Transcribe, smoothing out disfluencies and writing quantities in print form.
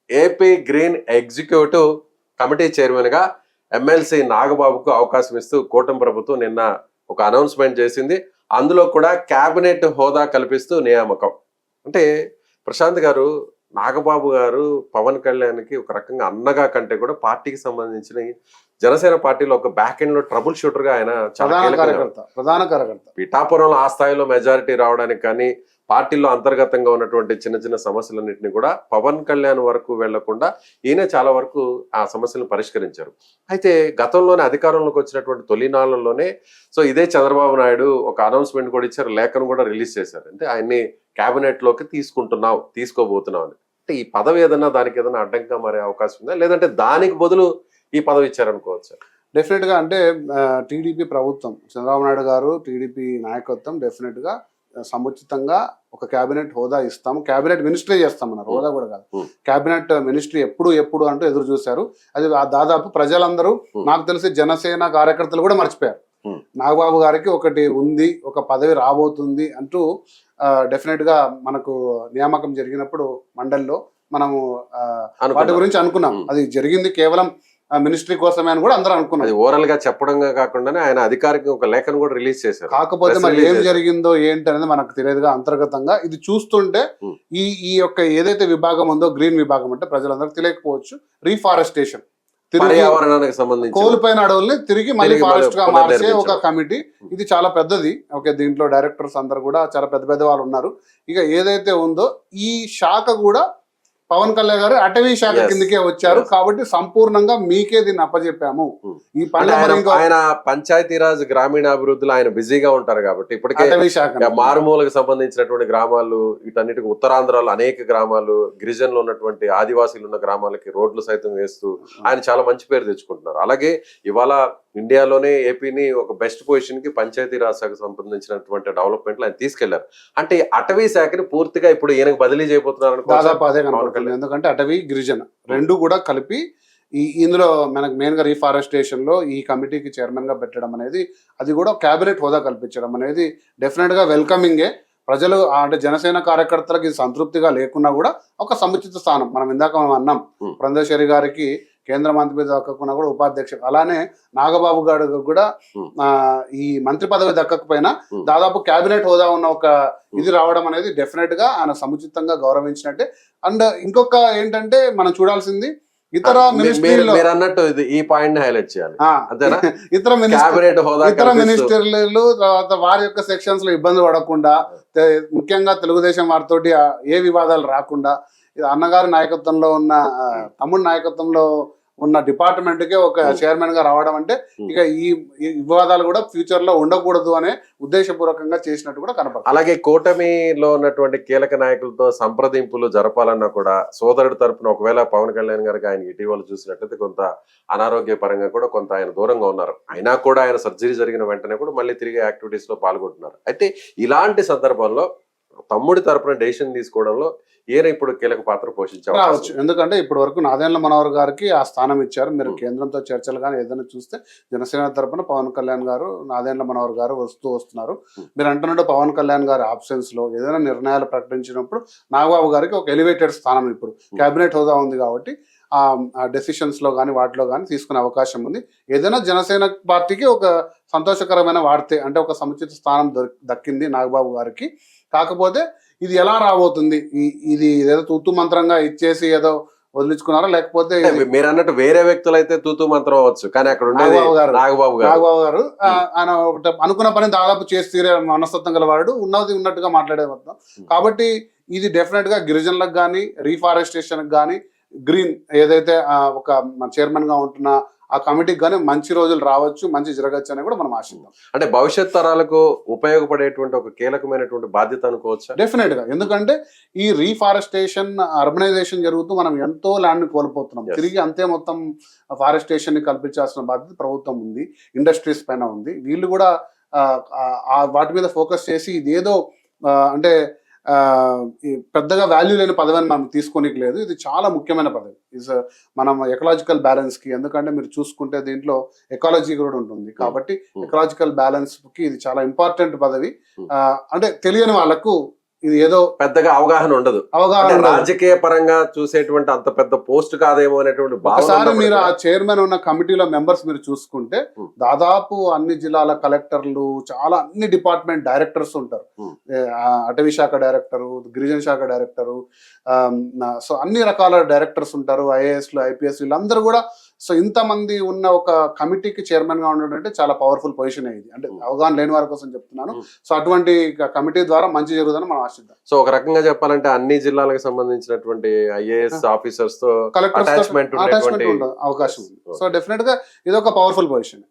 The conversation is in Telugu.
AP green executive committee chairman గా ఎమ్మెల్సీ నాగబాబుకు అవకాశం ఇస్తూ కూటమి ప్రభుత్వం నిన్న ఒక అనౌన్స్మెంట్ చేసింది. అందులో కూడా కేబినెట్ హోదా కల్పిస్తూ నియామకం. అంటే ప్రశాంత్ గారు, నాగబాబు గారు పవన్ కళ్యాణ్కి ఒక రకంగా అన్నగా కంటే కూడా పార్టీకి సంబంధించిన జనసేన పార్టీలో ఒక బ్యాక్ ఎండ్ లో ట్రబుల్ షూటర్ గా ఆయన చాలా ప్రధాన కార్యకర్త. పిఠాపురంలో ఆ స్థాయిలో మెజారిటీ రావడానికి కానీ, పార్టీలో అంతర్గతంగా ఉన్నటువంటి చిన్న చిన్న సమస్యలన్నింటినీ కూడా పవన్ కళ్యాణ్ వరకు వెళ్లకుండా ఈయన చాలా వరకు ఆ సమస్యలను పరిష్కరించారు. అయితే గతంలోనే అధికారంలోకి వచ్చినటువంటి తొలినాళ్లలోనే ఇదే చంద్రబాబు నాయుడు ఒక అనౌన్స్మెంట్ కూడా ఇచ్చారు, లేఖను కూడా రిలీజ్ చేశారు. అంటే ఆయన్ని కేబినెట్ లోకి తీసుకోబోతున్నావు అని. అంటే ఈ పదవి ఏదన్నా దానికి ఏదైనా అడ్డంగా మారే అవకాశం ఉందా, లేదంటే దానికి బదులు ఈ పదవి ఇచ్చారనుకోవచ్చు? డెఫినెట్ గా అంటే టీడీపీ ప్రభుత్వం, చంద్రబాబు నాయుడు గారు, టీడీపీ నాయకత్వం డెఫినెట్ గా సముచితంగా ఒక కేబినెట్ హోదా ఇస్తాము, కేబినెట్ మినిస్ట్రీ చేస్తామన్నారు. హోదా కూడా కాదు, కేబినెట్ మినిస్ట్రీ ఎప్పుడు అంటూ ఎదురు చూశారు. అది దాదాపు ప్రజలందరూ, నాకు తెలిసి జనసేన కార్యకర్తలు కూడా మర్చిపోయారు. నాగబాబు గారికి ఒకటి ఉంది, ఒక పదవి రాబోతుంది అంటూ డెఫినెట్ గా మనకు నియామకం జరిగినప్పుడు మండలిలో మనము వాటి గురించి అనుకున్నాం. అది జరిగింది కేవలం మినిస్ట్రీ కోసమే అని కూడా అందరూ అనుకున్నారు. ఓవరాల్ గా చెప్పడం కాకుండానే ఆయన అధికారిక ఒక లేఖను కూడా రిలీజ్ చేశారు. కాకపోతే మరి ఏం జరిగిందో ఏంటి అనేది మనకు తెలియదుగా. అంతర్గతంగా ఇది చూస్తుంటే ఈ యొక్క ఏదైతే విభాగం ఉందో, గ్రీన్ విభాగం అంటే ప్రజలందరికీ తెలియకపోవచ్చు, రీఫారెస్టేషన్, పర్యావరణానికి సంబంధించి కోల్పోయిన అడవుల్ని తిరిగి మళ్ళీ ఫారెస్ట్ గా మార్చే ఒక కమిటీ. ఇది చాలా పెద్దది. ఓకే, దీంట్లో డైరెక్టర్స్ అందరు కూడా చాలా పెద్ద వాళ్ళు ఉన్నారు. ఇక ఏదైతే ఉందో ఈ శాఖ కూడా పవన్ కళ్యాణ్ గారు అటవీ శాఖ కిందకే వచ్చారు. కాబట్టి సంపూర్ణంగా మీకే దీన్ని అప్పచెప్పాము. ఈ ఆయన పంచాయతీరాజ్ గ్రామీణాభివృద్ధిలో ఆయన బిజీగా ఉంటారు కాబట్టి ఇప్పటికే మారుమూలకు సంబంధించినటువంటి గ్రామాలు, వీటన్నిటికి ఉత్తరాంధ్రలో అనేక గ్రామాలు, గిరిజనులు ఉన్నటువంటి ఆదివాసీలు ఉన్న గ్రామాలకి రోడ్లు సైతం వేస్తూ ఆయన చాలా మంచి పేరు తెచ్చుకుంటున్నారు. అలాగే ఇవాళ ఇండియాలోనే ఏపీని ఒక బెస్ట్ పొజిషన్ కి పంచాయతీరాజ్ శాఖకు సంబంధించినటువంటి డెవలప్మెంట్ ఆయన తీసుకెళ్లారు. అంటే అటవీ శాఖని పూర్తిగా ఇప్పుడు ఈయనకు బదిలీ చేయబోతున్నారు. దాదాపు అదే కనపడుతుంది. ఎందుకంటే అటవీ, గిరిజన రెండు కూడా కలిపి ఇందులో మనకు మెయిన్ గా రీఫారెస్టేషన్ లో ఈ కమిటీకి చైర్మన్ గా పెట్టడం అనేది, అది కూడా కేబినెట్ హోదా కల్పించడం అనేది డెఫినెట్ గా వెల్కమింగే. ప్రజలు అంటే జనసేన కార్యకర్తలకు ఇది సంతృప్తిగా లేకున్నా కూడా ఒక సముచిత స్థానం. మనం ఇందాక అన్నాం, పురంధేశ్వరి గారికి కేంద్ర మంత్రి పదవి దక్కకుండా కూడా ఉపాధ్యక్షుడు, అలానే నాగబాబు గారు కూడా ఈ మంత్రి పదవి దక్కకపోయినా దాదాపు కేబినెట్ హోదా ఉన్న ఒక ఇది రావడం అనేది డెఫినెట్ గా ఆయన సముచితంగా గౌరవించినట్టే. అండ్ ఇంకొక ఏంటంటే మనం చూడాల్సింది, ఇతర మినిస్ట్రీలు అన్నట్టు ఈ పాయింట్ హైలైట్ చేయాలి. ఇతర మినిస్టర్లు తర్వాత వారి యొక్క సెక్షన్స్ లో ఇబ్బంది పడకుండా, ముఖ్యంగా తెలుగుదేశం వారితోటి ఏ వివాదాలు రాకుండా, అన్నగారి నాయకత్వంలో ఉన్న, తమ్ముడి నాయకత్వంలో ఉన్న డిపార్ట్మెంట్ కే ఒక చైర్మన్ గా రావడం అంటే ఇక ఈ వివాదాలు కూడా ఫ్యూచర్ లో ఉండకూడదు అనే ఉద్దేశపూర్వకంగా చేసినట్టు కూడా కనపడుతుంది. అలాగే కూటమిలో ఉన్నటువంటి కీలక నాయకులతో సంప్రదింపులు జరపాలన్నా కూడా సోదరుడి తరపున ఒకవేళ పవన్ కళ్యాణ్ గారికి ఆయన ఇటీవల చూసినట్లయితే కొంత అనారోగ్య పరంగా కూడా కొంత ఆయన దూరంగా ఉన్నారు. అయినా కూడా ఆయన సర్జరీ జరిగిన వెంటనే కూడా మళ్ళీ తిరిగి యాక్టివిటీస్ లో పాల్గొంటున్నారు. అయితే ఇలాంటి సందర్భంలో తమ్ముడి తరపున డెసిషన్ తీసుకోవడంలో ఈయన ఇప్పుడు కీలక పాత్ర పోషించవచ్చు. ఎందుకంటే ఇప్పటి వరకు నాదెండ్ల మనోహర్ గారికి ఆ స్థానం ఇచ్చారు. మీరు కేంద్రంతో చర్చలు కానీ ఏదైనా చూస్తే జనసేన తరపున పవన్ కళ్యాణ్ గారు, నాదెండ్ల మనోహర్ గారు వస్తున్నారు. మీరు అంటున్నట్టు పవన్ కళ్యాణ్ గారి ఆబ్సెన్స్ లో ఏదైనా నిర్ణయాలు ప్రకటించినప్పుడు నాగబాబు గారికి ఒక ఎలివేటెడ్ స్థానం ఇప్పుడు కేబినెట్ హోదా ఉంది కాబట్టి ఆ డెసిషన్స్ లో కానీ వాటిలో కానీ తీసుకునే అవకాశం ఉంది. ఏదైనా జనసేన పార్టీకి ఒక సంతోషకరమైన వార్తే, అంటే ఒక సముచిత స్థానం దక్కింది నాగబాబు గారికి. కాకపోతే ఇది ఎలా రాబోతుంది, ఇది ఏదో తూతు మంత్రంగా ఇచ్చేసి ఏదో వదిలించుకున్నారా, లేకపోతే మీరు అన్నట్టు వేరే వ్యక్తులు అయితే తూతు మంత్రం అవ్వచ్చు, కానీ అక్కడ నాగబాబు గారు ఆయన అనుకున్న పని దాదాపు చేసి తీరే మనస్తత్వం గలవాడు, ఉన్నట్టుగా మాట్లాడే మొత్తం. కాబట్టి ఇది డెఫినెట్ గా గిరిజనులకు కానీ, రీఫారెస్టేషన్ కానీ, గ్రీన్ ఏదైతే ఒక చైర్మన్ గా ఉంటున్న ఆ కమిటీకి కానీ మంచి రోజులు రావచ్చు, మంచి జరగచ్చు అని కూడా మనం ఆశిద్దాం. అంటే భవిష్యత్ తరాలకు ఉపయోగపడేటువంటి ఒక కీలకమైనటువంటి బాధ్యత అనుకోవచ్చు డెఫినెట్ గా. ఎందుకంటే ఈ రీఫారెస్టేషన్, అర్బనైజేషన్ జరుగుతూ మనం ఎంతో ల్యాండ్ కోల్పోతున్నాం. తిరిగి అంతే మొత్తం ఫారెస్టేషన్ ని కల్పించాల్సిన బాధ్యత ప్రభుత్వం ఉంది, ఇండస్ట్రీస్ పైన ఉంది. వీళ్ళు కూడా వాటి మీద ఫోకస్ చేసి ఇదేదో అంటే పెద్దగా వాల్యూ లేని పదవి అని మనం తీసుకోనికి లేదు. ఇది చాలా ముఖ్యమైన పదవి. మనం ఎకలాజికల్ బ్యాలెన్స్ కి, ఎందుకంటే మీరు చూసుకుంటే దీంట్లో ఎకాలజీ కూడా ఉంటుంది కాబట్టి ఎకలాజికల్ బ్యాలెన్స్ కి ఇది చాలా ఇంపార్టెంట్ పదవి. అంటే తెలియని వాళ్ళకు ఇది ఏదో పెద్దగా అవగాహన ఉండదు, అవగాహన అంటే ఉండదు. రాజకీయ పరంగా చూసేటువంటి అంత పెద్ద పోస్ట్ కాదేమో అనేటువంటి భావన ఒకసారి ఉన్నప్పటికీ మీరు ఆ కూడా చైర్మన్ ఉన్న కమిటీలో మెంబర్స్ మీరు చూసుకుంటే Hmm. దాదాపు అన్ని జిల్లాల కలెక్టర్లు, చాలా అన్ని డిపార్ట్మెంట్ డైరెక్టర్స్ ఉంటారు. Hmm. అటవీ శాఖ డైరెక్టరు, గిరిజన శాఖ డైరెక్టరు, సో అన్ని రకాల డైరెక్టర్స్ ఉంటారు. ఐఏఎస్లు, ఐపీఎస్ వీళ్ళందరూ కూడా. సో ఇంతమంది ఉన్న ఒక కమిటీకి చైర్మన్ గా ఉండడం అంటే చాలా పవర్ఫుల్ పొజిషన్ ఇది. అంటే అవగాహన లేని వారి కోసం చెప్తున్నాను. Hmm. సో అటువంటి కమిటీ ద్వారా మంచి జరుగుతుందని మనం ఆశిద్దాం. సో ఒక రకంగా చెప్పాలంటే అన్ని జిల్లాలకు సంబంధించినటువంటి ఐఏఎస్ ఆఫీసర్స్ తో కలెక్టర్స్ అటాచ్మెంట్ అటాచ్మెంట్ అవకాశం ఉంది. సో డెఫినెట్ గా ఇది ఒక పవర్ఫుల్ పొజిషన్.